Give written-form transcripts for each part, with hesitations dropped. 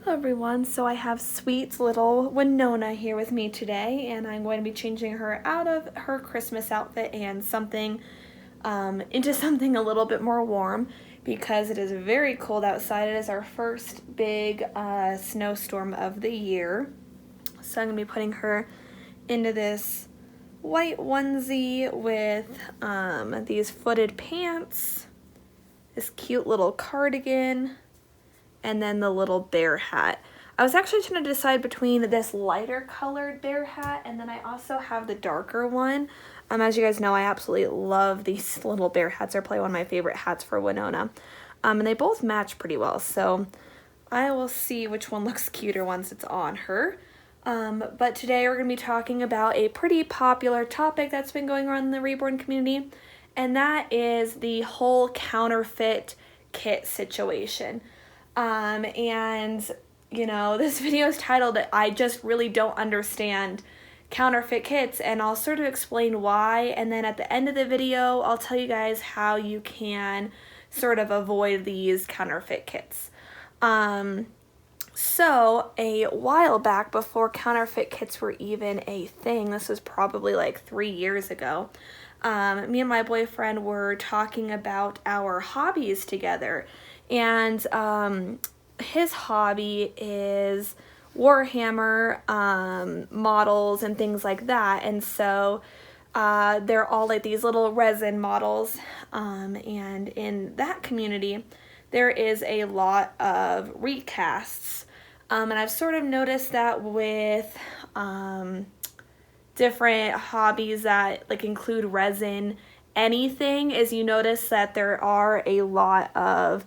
Hello everyone, so I have sweet little Winona here with me today, and I'm going to be changing her out of her Christmas outfit and into something a little bit more warm because it is very cold outside. It is our first big snowstorm of the year. So I'm going to be putting her into this white onesie with these footed pants, this cute little cardigan, and then the little bear hat. I was actually trying to decide between this lighter colored bear hat and then I also have the darker one. As you guys know, I absolutely love these little bear hats. They're probably one of my favorite hats for Winona. And they both match pretty well, so I will see which one looks cuter once it's on her. But today we're going to be talking about a pretty popular topic that's been going on in the Reborn community, and that is the whole counterfeit kit situation. And you know, this video is titled I Just Really Don't Understand Counterfeit Kits, and I'll sort of explain why, and then at the end of the video I'll tell you guys how you can sort of avoid these counterfeit kits. So a while back, before counterfeit kits were even a thing, this was probably like 3 years ago, me and my boyfriend were talking about our hobbies together, and his hobby is Warhammer models and things like that, and so they're all like these little resin models, and in that community there is a lot of recasts, and I've sort of noticed that with different hobbies that like include resin anything, is you notice that there are a lot of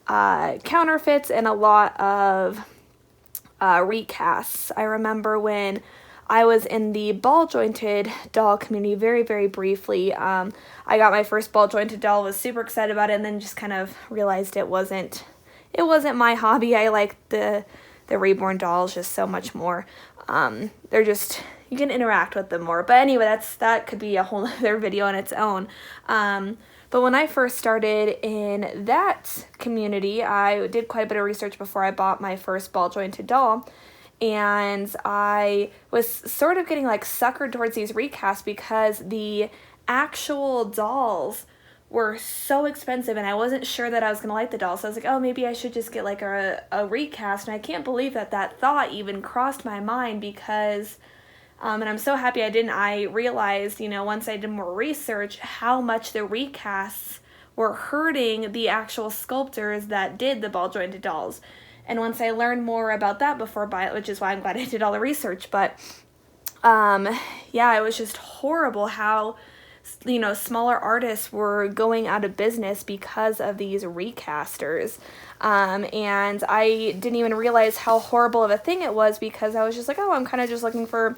counterfeits and a lot of recasts. I remember when I was in the ball jointed doll community very, very briefly. I got my first ball jointed doll, was super excited about it, and then just kind of realized it wasn't my hobby. I like the Reborn dolls just so much more. They're just, you can interact with them more. But anyway, that could be a whole other video on its own. But when I first started in that community, I did quite a bit of research before I bought my first ball jointed doll, and I was sort of getting like suckered towards these recasts because the actual dolls were so expensive and I wasn't sure that I was going to like the doll. So I was like, oh, maybe I should just get like a recast, and I can't believe that thought even crossed my mind because and I'm so happy I didn't. I realized, you know, once I did more research, how much the recasts were hurting the actual sculptors that did the ball jointed dolls. And once I learned more about that before buying it, which is why I'm glad I did all the research, but yeah, it was just horrible how, you know, smaller artists were going out of business because of these recasters. And I didn't even realize how horrible of a thing it was because I was just like, oh, I'm kind of just looking for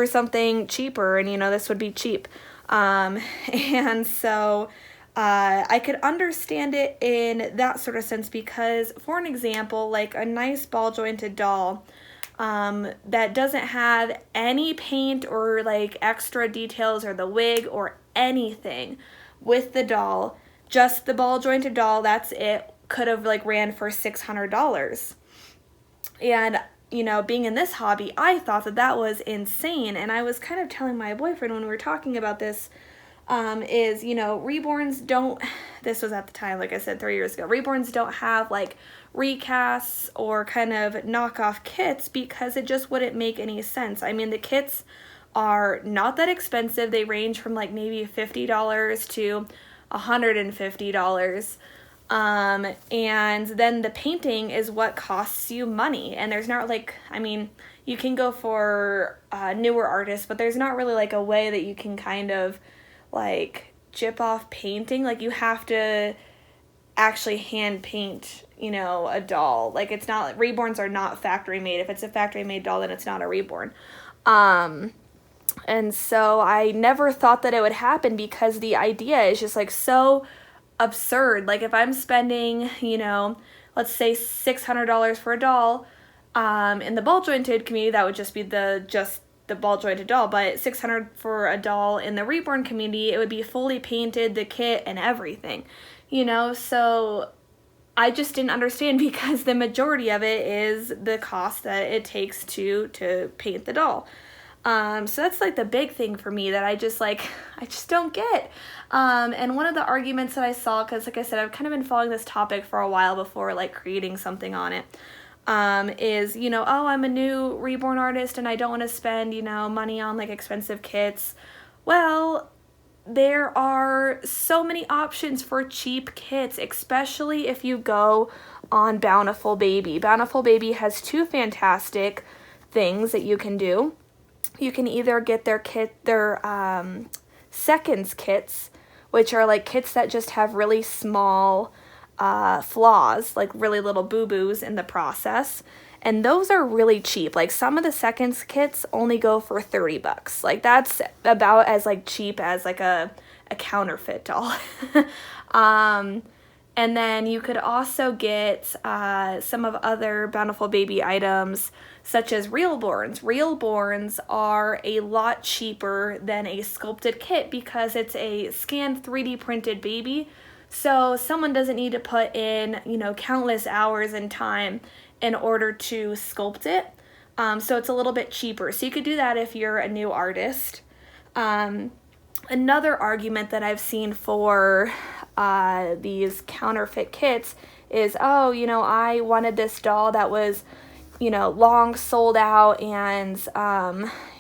something cheaper, and you know, this would be cheap. And so I could understand it in that sort of sense because, for an example, like a nice ball jointed doll that doesn't have any paint or like extra details or the wig or anything with the doll, just the ball jointed doll, that's it, could have like ran for $600. And you know, being in this hobby, I thought that was insane, and I was kind of telling my boyfriend when we were talking about this, is, you know, Reborns don't, this was at the time, like I said, 3 years ago, Reborns don't have like recasts or kind of knockoff kits because it just wouldn't make any sense. I mean, the kits are not that expensive. They range from like maybe $50 to $150. And then the painting is what costs you money, and there's not like, I mean, you can go for newer artists, but there's not really like a way that you can kind of like chip off painting. Like you have to actually hand paint, you know, a doll. Like it's not like, Reborns are not factory made. If it's a factory made doll, then it's not a Reborn. And so I never thought that it would happen because the idea is just like so absurd. Like if I'm spending, you know, let's say $600 for a doll, in the ball jointed community, that would just be the ball jointed doll, but $600 for a doll in the Reborn community, it would be fully painted, the kit and everything, you know. So I just didn't understand because the majority of it is the cost that it takes to paint the doll. So that's like the big thing for me that I just don't get. And one of the arguments that I saw, because like I said, I've kind of been following this topic for a while before like creating something on it, is, oh, I'm a new Reborn artist and I don't want to spend, money on like expensive kits. Well, there are so many options for cheap kits, especially if you go on Bountiful Baby. Bountiful Baby has two fantastic things that you can do. You can either get their seconds kits, which are like kits that just have really small flaws, like really little boo-boos in the process. And those are really cheap. Like some of the seconds kits only go for $30. Like that's about as like cheap as like a counterfeit doll. And then you could also get some of other Bountiful Baby items such as Reborns. Reborns are a lot cheaper than a sculpted kit because it's a scanned 3D printed baby. So someone doesn't need to put in, countless hours and time in order to sculpt it. So it's a little bit cheaper. So you could do that if you're a new artist. Another argument that I've seen for these counterfeit kits is, oh, I wanted this doll that was, long sold out and,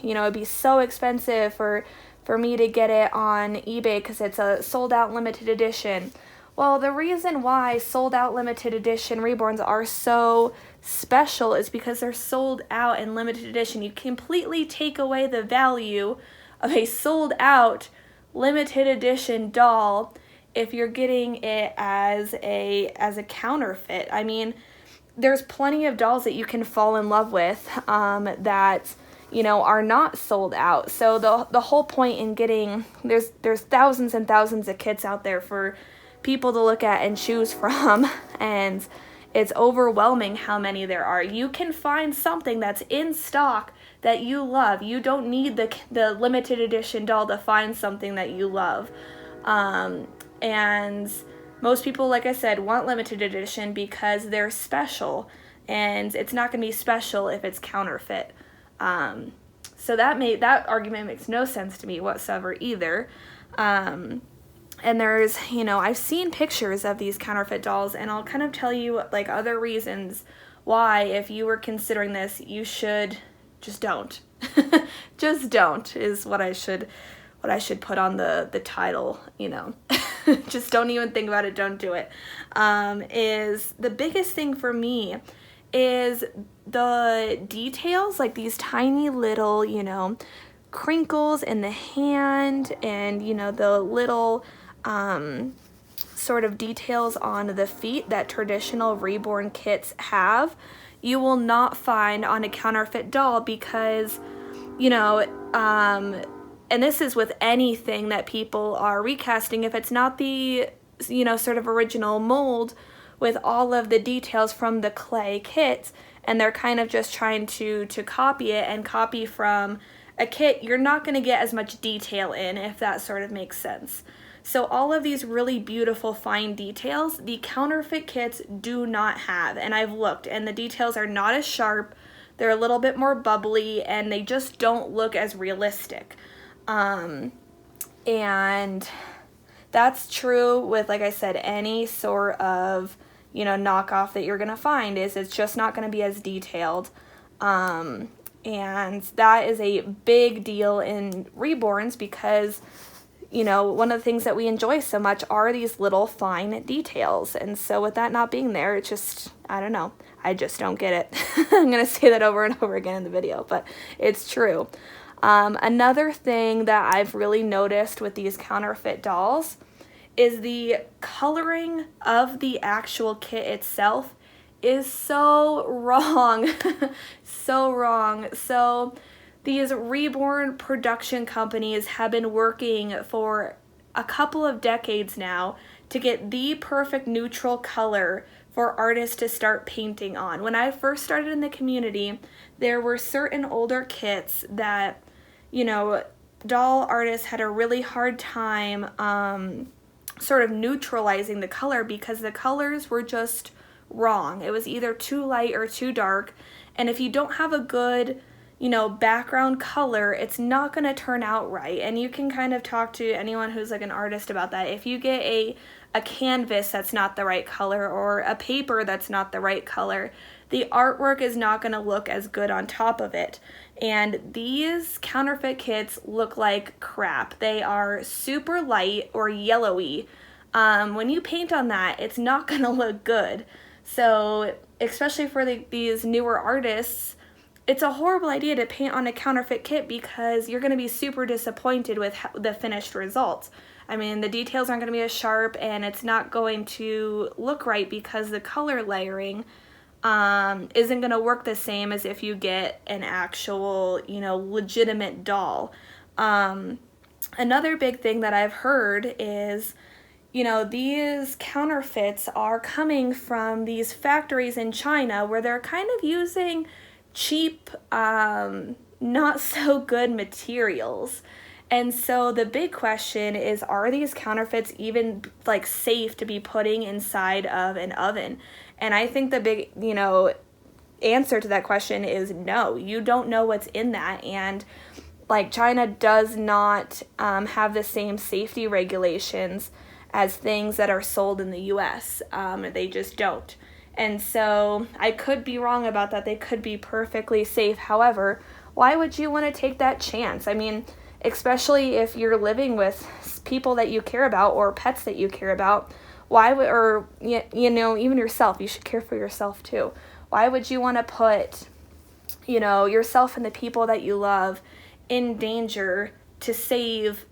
it'd be so expensive for me to get it on eBay because it's a sold out limited edition. Well, the reason why sold out limited edition Reborns are so special is because they're sold out in limited edition. You completely take away the value of a sold out limited edition doll if you're getting it as a counterfeit. I mean, there's plenty of dolls that you can fall in love with that are not sold out. So the whole point in getting there's thousands and thousands of kits out there for people to look at and choose from, and it's overwhelming how many there are. You can find something that's in stock that you love. You don't need the limited edition doll to find something that you love. And most people, like I said, want limited edition because they're special, and it's not going to be special if it's counterfeit. So that argument makes no sense to me whatsoever either. And there's, I've seen pictures of these counterfeit dolls, and I'll kind of tell you like other reasons why, if you were considering this, you should just don't. Just don't is what I should put on the title, Just don't even think about it, don't do it. Is the biggest thing for me is the details, like these tiny little, crinkles in the hand and, the little sort of details on the feet that traditional Reborn kits have, you will not find on a counterfeit doll because, and this is with anything that people are recasting, if it's not the, sort of original mold with all of the details from the clay kit, and they're kind of just trying to copy it and copy from a kit, you're not going to get as much detail in, if that sort of makes sense. So all of these really beautiful fine details, the counterfeit kits do not have, and I've looked, and the details are not as sharp, they're a little bit more bubbly, and they just don't look as realistic. And that's true with, like I said, any sort of, knockoff that you're going to find, is it's just not going to be as detailed. And that is a big deal in Reborns because, one of the things that we enjoy so much are these little fine details. And so with that not being there, it's just, I don't know. I just don't get it. I'm going to say that over and over again in the video, but it's true. Another thing that I've really noticed with these counterfeit dolls is the coloring of the actual kit itself is so wrong. So wrong. So these Reborn production companies have been working for a couple of decades now to get the perfect neutral color for artists to start painting on. When I first started in the community, there were certain older kits that, doll artists had a really hard time sort of neutralizing the color because the colors were just wrong. It was either too light or too dark, and if you don't have a good, you know, background color, it's not going to turn out right. And you can kind of talk to anyone who's like an artist about that. If you get a canvas that's not the right color or a paper that's not the right color, the artwork is not going to look as good on top of it. And these counterfeit kits look like crap. They are super light or yellowy. When you paint on that, it's not going to look good. So especially for these newer artists, it's a horrible idea to paint on a counterfeit kit because you're going to be super disappointed with the finished results. I mean, the details aren't going to be as sharp, and it's not going to look right because the color layering isn't going to work the same as if you get an actual, you know, legitimate doll. Another big thing that I've heard is, you know, these counterfeits are coming from these factories in China where they're kind of using cheap, not so good materials. And so the big question is, are these counterfeits even like safe to be putting inside of an oven? And I think the big, you know, answer to that question is no. You don't know what's in that. And like China does not have the same safety regulations as things that are sold in the US. They just don't. And so I could be wrong about that. They could be perfectly safe. However, why would you want to take that chance? I mean, especially if you're living with people that you care about or pets that you care about, why would, or, you know, even yourself, you should care for yourself too. Why would you want to put, you know, yourself and the people that you love in danger to save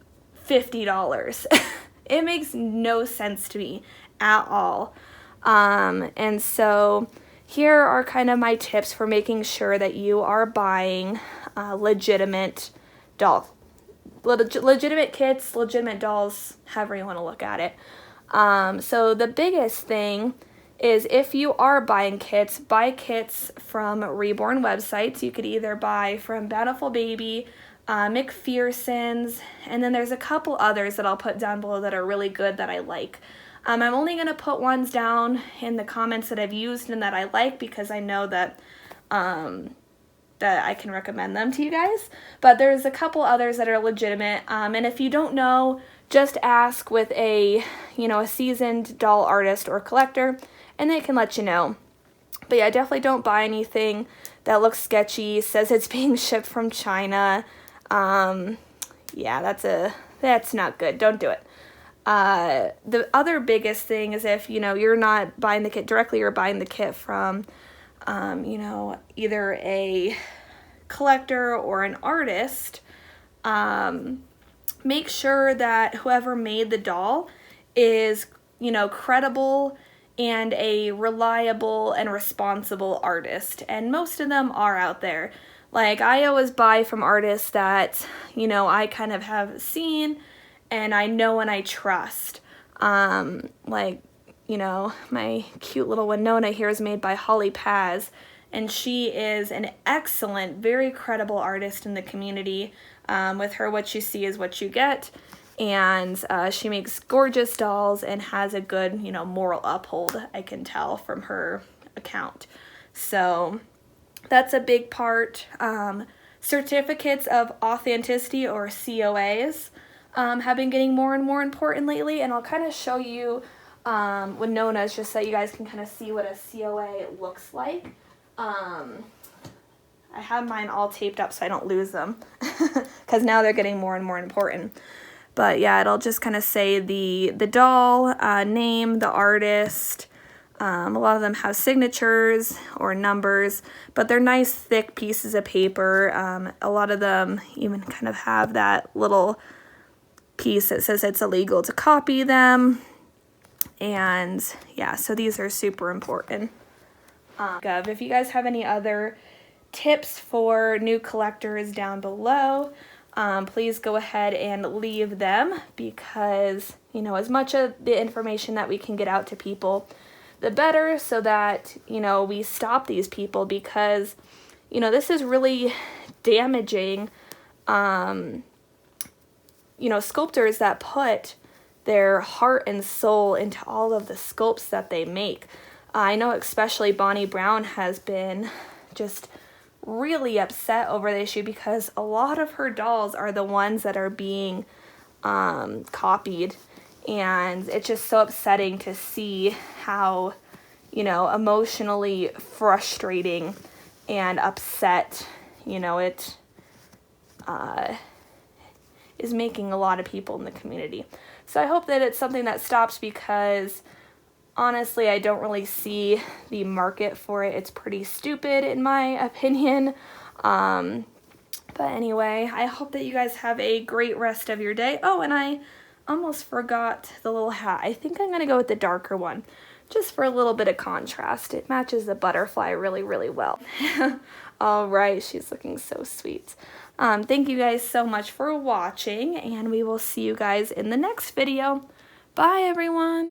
$50? It makes no sense to me at all. And so here are kind of my tips for making sure that you are buying legitimate dolls. Legitimate kits, legitimate dolls, however you want to look at it. So the biggest thing is, if you are buying kits, buy kits from Reborn websites. You could either buy from Bountiful Baby, McPherson's, and then there's a couple others that I'll put down below that are really good that I like. I'm only going to put ones down in the comments that I've used and that I like because I know that that I can recommend them to you guys. But there's a couple others that are legitimate. And if you don't know, just ask with a, you know, a seasoned doll artist or collector, and they can let you know. But yeah, definitely don't buy anything that looks sketchy, says it's being shipped from China. Yeah, that's not good. Don't do it. The other biggest thing is, if, you know, you're not buying the kit directly, you're buying the kit from, you know, either a collector or an artist, make sure that whoever made the doll is, you know, credible and a reliable and responsible artist. And most of them are out there. Like, I always buy from artists that, you know, I kind of have seen and I know and I trust. Like, you know, my cute little Winona here is made by Holly Paz, and she is an excellent, very credible artist in the community. With her, what you see is what you get, and she makes gorgeous dolls and has a good, you know, moral uphold, I can tell from her account. So that's a big part. Certificates of authenticity, or COAs, have been getting more and more important lately, and I'll kind of show you Winona's just so you guys can kind of see what a COA looks like. I have mine all taped up so I don't lose them because now they're getting more and more important. But yeah, it'll just kind of say the doll, name, the artist. A lot of them have signatures or numbers, but they're nice thick pieces of paper. A lot of them even kind of have that little piece that says it's illegal to copy them. And yeah, so these are super important. If you guys have any other tips for new collectors down below, please go ahead and leave them, because, you know, as much of the information that we can get out to people, the better, so that, you know, we stop these people, because, you know, this is really damaging, you know, sculptors that put their heart and soul into all of the sculpts that they make. I know especially Bonnie Brown has been just really upset over the issue because a lot of her dolls are the ones that are being copied, and it's just so upsetting to see how, you know, emotionally frustrating and upset, you know, it is making a lot of people in the community. So I hope that it's something that stops, because honestly, I don't really see the market for it. It's pretty stupid in my opinion. But anyway, I hope that you guys have a great rest of your day. Oh, and I almost forgot the little hat. I think I'm going to go with the darker one, just for a little bit of contrast. It matches the butterfly really, really well. All right, she's looking so sweet. Thank you guys so much for watching, and we will see you guys in the next video. Bye, everyone.